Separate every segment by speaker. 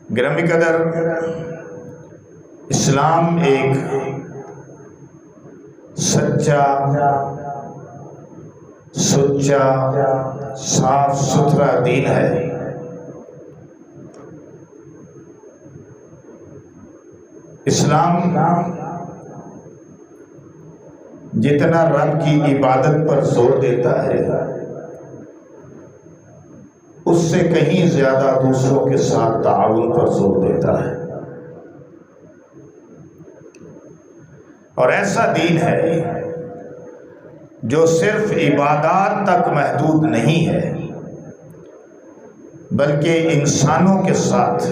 Speaker 1: گرامی قدر، اسلام ایک سچا، سچا، صاف ستھرا دین ہے۔ اسلام جتنا رب کی عبادت پر زور دیتا ہے، اس سے کہیں زیادہ دوسروں کے ساتھ تعاون پر زور دیتا ہے، اور ایسا دین ہے جو صرف عبادات تک محدود نہیں ہے، بلکہ انسانوں کے ساتھ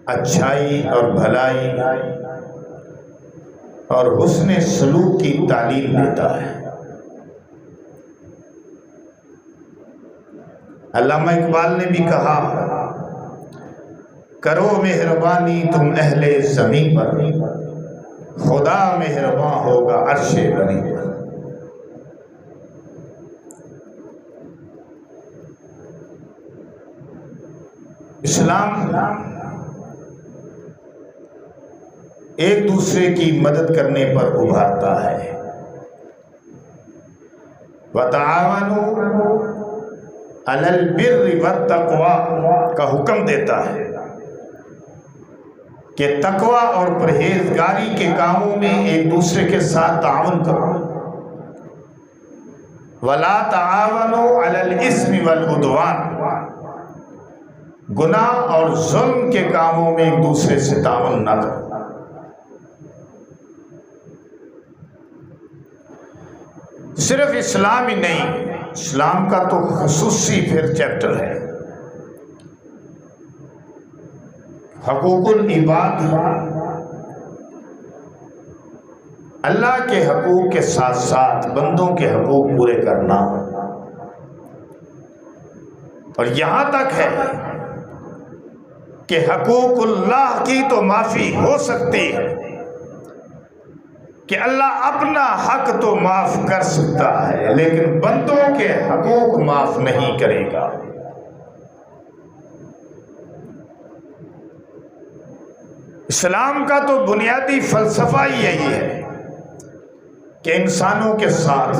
Speaker 1: اچھائی اور بھلائی اور حسن سلوک کی تعلیم دیتا ہے۔ علامہ اقبال نے بھی کہا، کرو مہربانی تم اہل زمین پر، خدا مہرباں ہوگا عرش بنی پر۔ اسلام ایک دوسرے کی مدد کرنے پر ابھارتا ہے۔ وَتَعَاوَنُوا عَلَى الْبِرِّ وَالتَّقْوَىٰ کا حکم دیتا ہے کہ تقوی اور پرہیزگاری کے کاموں میں ایک دوسرے کے ساتھ تعاون کرو۔ وَلَا تَعَاوَنُوا عَلَى الْإِثْمِ وَالْعُدْوَانِ، گناہ اور ظلم کے کاموں میں ایک دوسرے سے تعاون نہ کرو۔ صرف اسلام ہی نہیں، اسلام کا تو خصوصی پھر چیپٹر ہے، حقوق العباد، اللہ کے حقوق کے ساتھ ساتھ بندوں کے حقوق پورے کرنا، اور یہاں تک ہے کہ حقوق اللہ کی تو معافی ہو سکتی ہے کہ اللہ اپنا حق تو معاف کر سکتا ہے، لیکن بندوں کے حقوق معاف نہیں کرے گا۔ اسلام کا تو بنیادی فلسفہ ہی یہی ہے کہ انسانوں کے ساتھ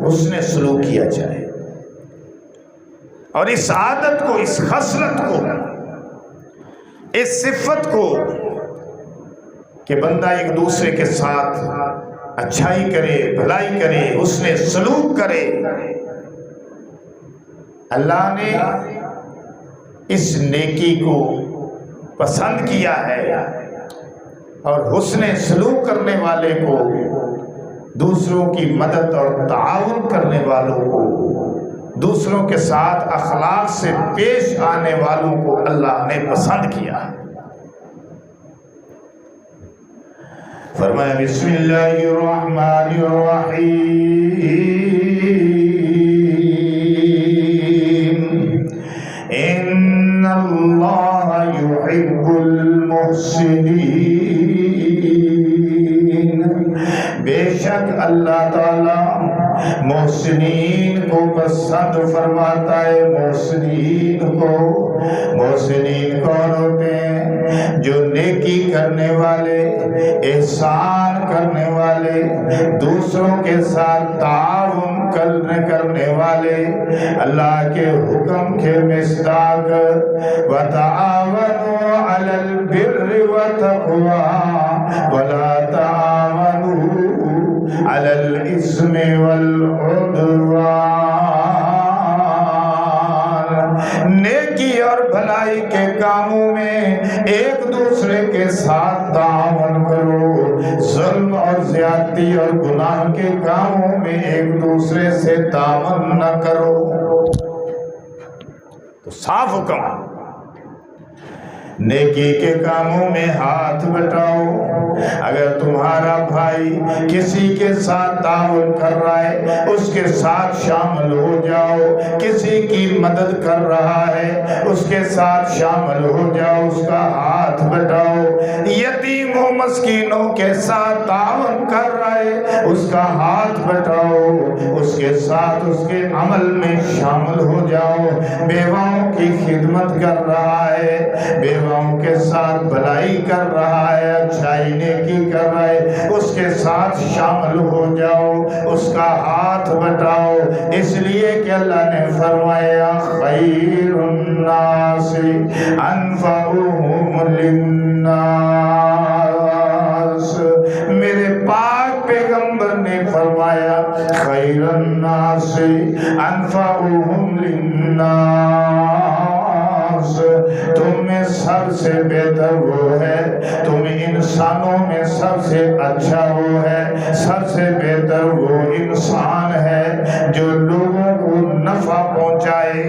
Speaker 1: حسن سلوک کیا جائے، اور اس عادت کو، اس خصلت کو، اس صفت کو کہ بندہ ایک دوسرے کے ساتھ اچھائی کرے، بھلائی کرے، حسن سلوک کرے، اللہ نے اس نیکی کو پسند کیا ہے، اور حسن سلوک کرنے والے کو، دوسروں کی مدد اور تعاون کرنے والوں کو، دوسروں کے ساتھ اخلاق سے پیش آنے والوں کو اللہ نے پسند کیا ہے۔ فرمایا بسم اللہ الرحمن الرحیم، ان اللہ یحب المحسنین، بے شک اللہ تعالی محسنین کو پسند فرماتا ہے۔ محسنین کون ہوتے ہیں؟ جو نیکی کرنے والے، احسان کرنے والے، دوسروں کے ساتھ تعاون کرنے والے، اللہ کے حکم کے مصداق۔ وَتَعَاوَنُوا عَلَى الْبِرِّ وَالتَّقْوَىٰ وَلَا تَعَاوَنُوا عَلَى الْإِثْمِ وَالْعُدْوَانِ، نیکی اور بھلائی کے کاموں میں ایک دوسرے کے ساتھ تعاون کرو، ظلم اور زیادتی اور گناہ کے کاموں میں ایک دوسرے سے تعاون نہ کرو۔ تو صاف حکم، نیکی کے کاموں میں ہاتھ بٹاؤ۔ اگر تمہارا بھائی کسی کے ساتھ تعاون کر رہا ہے اس کے ساتھ شامل ہو جاؤ، کسی کی مدد کر رہا ہے اس کے ساتھ شامل ہو جاؤ، اس کا ہاتھ بٹاؤ۔ یتیم و مسکینوں کے ساتھ تعاون کر رہا ہے اس کا ہاتھ بٹاؤ، اس کے ساتھ اس کے عمل میں شامل ہو جاؤ۔ بیواؤں کی خدمت کر رہا ہے، بیواؤں کے ساتھ بھلائی کر رہا ہے، اچھائی نیکی کر رہا ہے، اس کے ساتھ شامل ہو جاؤ، اس کا ہاتھ بٹاؤ۔ اس لیے کہ اللہ نے فرمایا خیر الناس انفعهم للناس، میرے پاک پیغمبر نے فرمایا خیر الناس انفعهم للناس، تم میں سب سے بہتر وہ ہے، تم انسانوں میں سب سے اچھا وہ ہے، سب سے بہتر وہ انسان ہے جو لوگوں کو نفع پہنچائے،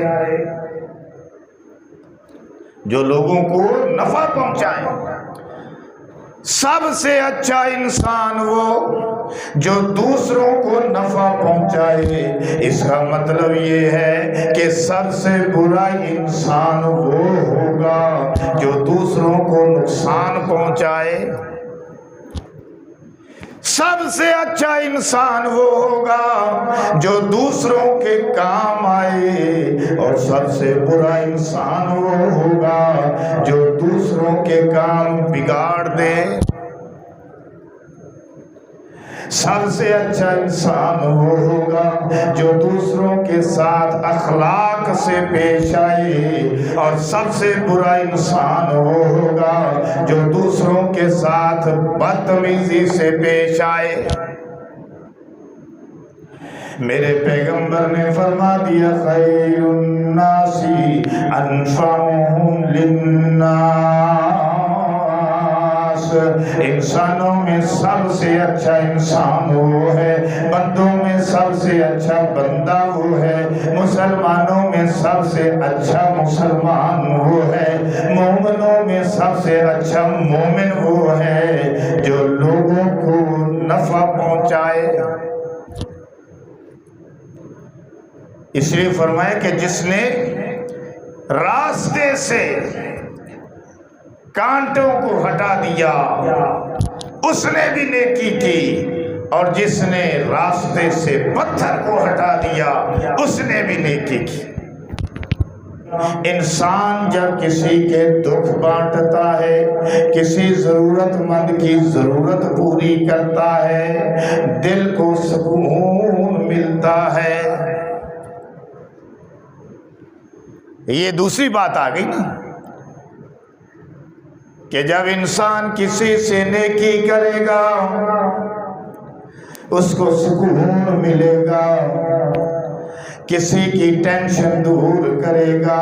Speaker 1: جو لوگوں کو نفع پہنچائے۔ سب سے اچھا انسان وہ جو دوسروں کو نفع پہنچائے۔ اس کا مطلب یہ ہے کہ سب سے برا انسان وہ ہوگا جو دوسروں کو نقصان پہنچائے، سب سے اچھا انسان وہ ہوگا جو دوسروں کے کام آئے، اور سب سے برا انسان وہ ہوگا جو دوسروں کے کام بگاڑ دے۔ سب سے اچھا انسان وہ ہوگا جو دوسروں کے ساتھ اخلاق سے پیش آئے، اور سب سے برا انسان وہ ہوگا جو دوسروں کے ساتھ بدتمیزی سے پیش آئے۔ میرے پیغمبر نے فرما دیا خیر الناس انفعهم للناس، انسانوں میں سب سے اچھا انسان وہ ہے، بندوں میں سب سے اچھا بندہ وہ ہے، مسلمانوں میں سب سے اچھا مسلمان وہ ہے، مومنوں میں سب سے اچھا مومن وہ ہے جو لوگوں کو نفع پہنچائے۔ اس لیے فرمایا کہ جس نے راستے سے کانٹوں کو ہٹا دیا اس نے بھی نیکی کی، اور جس نے راستے سے پتھر کو ہٹا دیا اس نے بھی نیکی کی۔ انسان جب کسی کے دکھ بانٹتا ہے، کسی ضرورت مند کی ضرورت پوری کرتا ہے، دل کو سکون ملتا ہے۔ یہ دوسری بات آ گئی نا کہ جب انسان کسی سے نیکی کرے گا اس کو سکون ملے گا، کسی کی ٹینشن دور کرے گا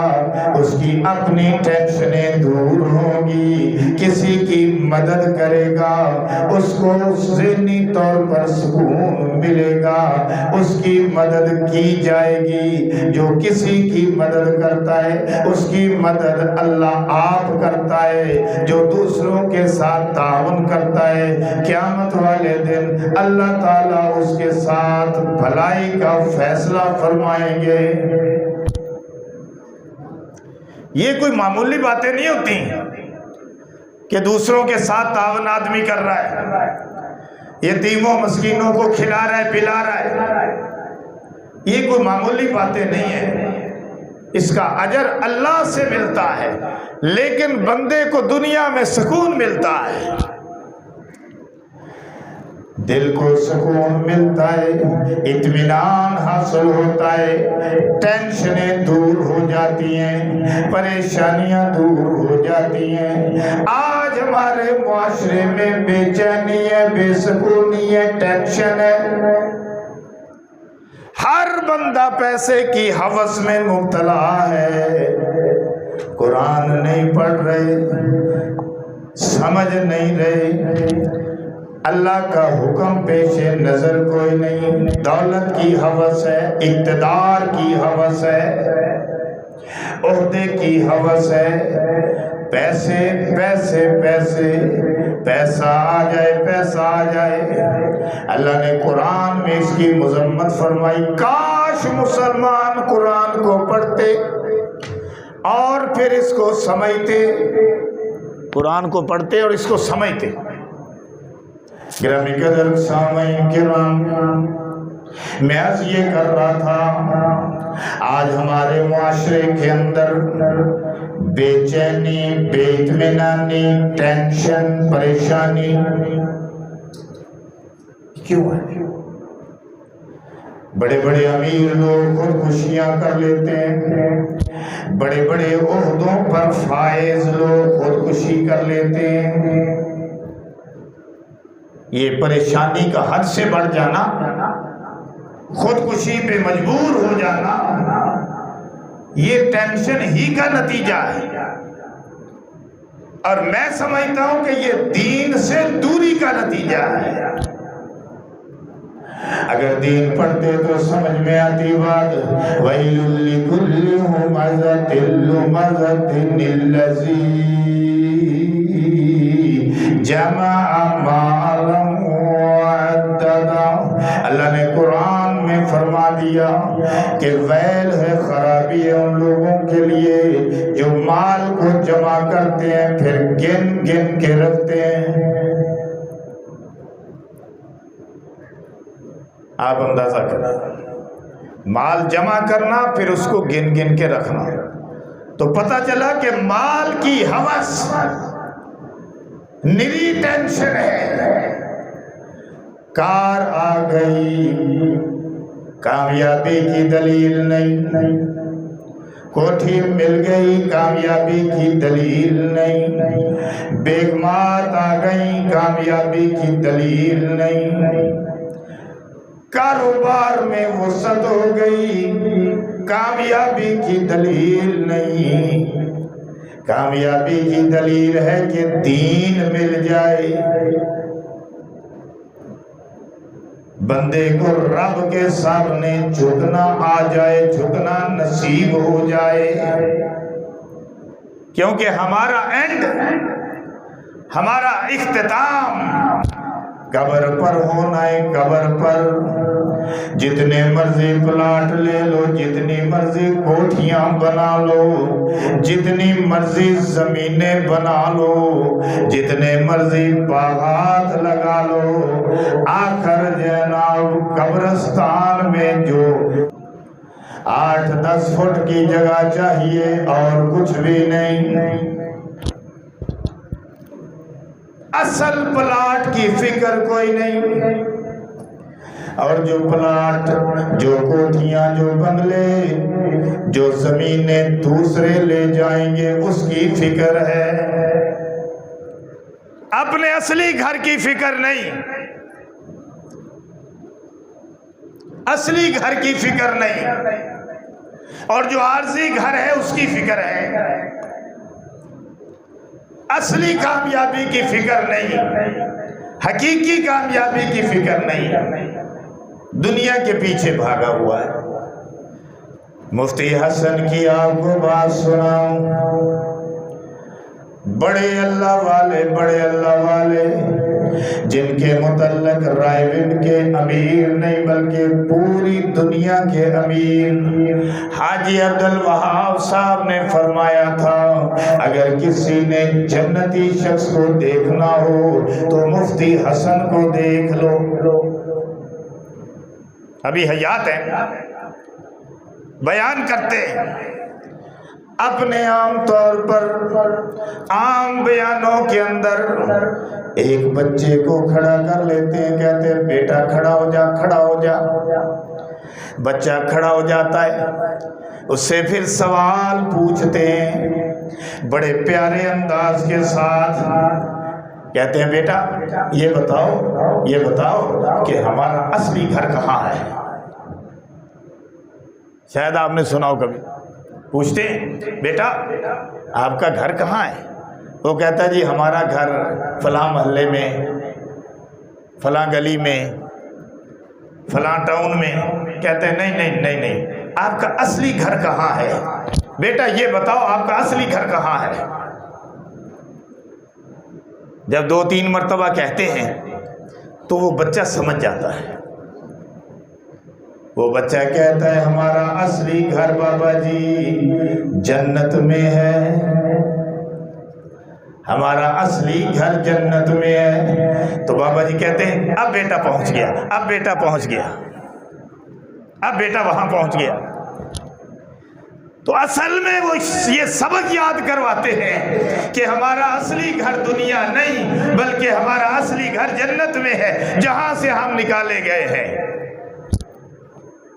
Speaker 1: اس کی اپنی ٹینشنیں دور ہوں گی، کسی کی مدد کرے گا اس کو ذہنی طور پر سکون ملے گا، اس کی مدد کی جائے گی۔ جو کسی کی مدد کرتا ہے اس کی مدد اللہ آپ کرتا ہے، جو دوسروں کے ساتھ تعاون کرتا ہے قیامت والے دن اللہ تعالیٰ اس کے ساتھ بھلائی کا فیصلہ فرمائیں گے۔ یہ کوئی معمولی باتیں نہیں ہوتی کہ دوسروں کے ساتھ تعاون آدمی کر رہا ہے، یتیموں مسکینوں کو کھلا رہا ہے پلا رہا ہے، یہ کوئی معمولی باتیں نہیں ہیں۔ اس کا اجر اللہ سے ملتا ہے، لیکن بندے کو دنیا میں سکون ملتا ہے، دل کو سکون ملتا ہے، اطمینان حاصل ہوتا ہے، ٹینشنیں دور ہو جاتی ہیں، پریشانیاں دور ہو جاتی ہیں۔ آج ہمارے معاشرے میں بے چینی ہے، بے سکونی ہے، ٹینشن ہے، ہر بندہ پیسے کی ہوس میں مبتلا ہے، قرآن نہیں پڑھ رہے، سمجھ نہیں رہے، اللہ کا حکم پیش نظر کوئی نہیں، دولت کی ہوس ہے، اقتدار کی ہوس ہے، عہدے کی ہوس ہے، پیسے پیسے پیسے، پیسہ آ جائے پیسہ آ جائے۔ اللہ نے قرآن میں اس کی مذمت فرمائی، کاش مسلمان قرآن کو پڑھتے اور پھر اس کو سمجھتے، قرآن کو پڑھتے اور اس کو سمجھتے۔ گرامی قدر سامعین کرام، میں عرض یہ کر رہا تھا، آج ہمارے معاشرے کے اندر بے چینی، بے اطمینانی، ٹینشن، پریشانی کیوں ہے؟ بڑے بڑے امیر لوگ خودکشیاں کر لیتے ہیں، بڑے بڑے عہدوں پر فائز لوگ خودکشی کر لیتے ہیں۔ یہ پریشانی کا حد سے بڑھ جانا، خودکشی پہ مجبور ہو جانا، یہ ٹینشن ہی کا نتیجہ ہے، اور میں سمجھتا ہوں کہ یہ دین سے دوری کا نتیجہ ہے۔ اگر دین پڑھتے تو سمجھ میں آتی بات، وَيْلٌ لِكُلِّ هُمَزَةٍ لُمَزَةٍ الَّذِي جَمَعَ مَالًا وَعَدَّدَهُ۔ اللہ نے قرآن میں فرما دیا کہ ویل ہے، خرابی ہے ان لوگوں کے لیے جو مال کو جمع کرتے ہیں پھر گن گن کے رکھتے ہیں۔ آپ اندازہ کریں، مال جمع کرنا پھر اس کو گن گن کے رکھنا، تو پتہ چلا کہ مال کی ہوس نری ٹینشن ہے۔ کار آ گئی، کامیابی کی دلیل نہیں، کوٹھی مل گئی، کامیابی کی دلیل نہیں، بیگمات آ گئی، کامیابی کی دلیل نہیں، کاروبار میں وسعت ہو گئی، کامیابی کی دلیل نہیں۔ کامیابی کی دلیل ہے کہ دین مل جائے، بندے کو رب کے سامنے جھکنا آ جائے، جھکنا نصیب ہو جائے، کیونکہ ہمارا اینڈ، ہمارا اختتام قبر پر ہونا ہے۔ قبر پر جتنے مرضی پلاٹ لے لو، جتنی مرضی کوٹھیاں بنا لو، جتنی مرضی زمینیں بنا لو، جتنے مرضی باغات لگا لو، آخر جناب قبرستان میں جو 8-10 فٹ کی جگہ چاہیے اور کچھ بھی نہیں، اصل پلاٹ کی فکر کوئی نہیں، اور جو پلاٹ، جو کوٹھیاں، جو بنگلے، جو زمینیں دوسرے لے جائیں گے اس کی فکر ہے، اپنے اصلی گھر کی فکر نہیں، اصلی گھر کی فکر نہیں، اور جو عارضی گھر ہے اس کی فکر ہے، اصلی کامیابی کی فکر نہیں، حقیقی کامیابی کی فکر نہیں، دنیا کے پیچھے بھاگا ہوا ہے۔ مفتی حسن کی آپ کو بات سناؤں، بڑے اللہ والے، بڑے اللہ والے، جن کے متعلق رائے وند کے امیر نہیں بلکہ پوری دنیا کے امیر حاجی عبدالوہاب صاحب نے فرمایا تھا، اگر کسی نے جنتی شخص کو دیکھنا ہو تو مفتی حسن کو دیکھ لو۔ ابھی حیات ہیں، بیان کرتے ہیں، اپنے عام طور پر عام بیانوں کے اندر ایک بچے کو کھڑا کر لیتے ہیں، کہتے ہیں بیٹا کھڑا ہو جا، کھڑا ہو جا، بچہ کھڑا ہو جاتا ہے، اس سے پھر سوال پوچھتے ہیں بڑے پیارے انداز کے ساتھ، کہتے ہیں بیٹا یہ بتاؤ کہ ہمارا اصلی گھر کہاں ہے۔ شاید آپ نے سنا ہو، کبھی پوچھتے ہیں بیٹا آپ کا گھر کہاں ہے، وہ کہتا ہے جی ہمارا گھر فلاں محلے میں، فلاں گلی میں، فلاں ٹاؤن میں۔ کہتے ہیں نہیں، آپ کا اصلی گھر کہاں ہے، بیٹا یہ بتاؤ آپ کا اصلی گھر کہاں ہے۔ جب 2-3 مرتبہ کہتے ہیں تو وہ بچہ سمجھ جاتا ہے. وہ بچہ کہتا ہے ہمارا اصلی گھر بابا جی جنت میں ہے، ہمارا اصلی گھر جنت میں ہے. تو بابا جی کہتے ہیں اب بیٹا پہنچ گیا، اب بیٹا پہنچ گیا، اب بیٹا وہاں پہنچ گیا. تو اصل میں وہ یہ سبق یاد کرواتے ہیں کہ ہمارا اصلی گھر دنیا نہیں بلکہ ہمارا اصلی گھر جنت میں ہے، جہاں سے ہم نکالے گئے ہیں.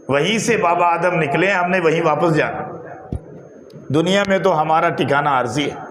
Speaker 1: وہیں سے بابا آدم نکلے، ہم نے وہیں واپس جانا. دنیا میں تو ہمارا ٹھکانہ عارضی ہے.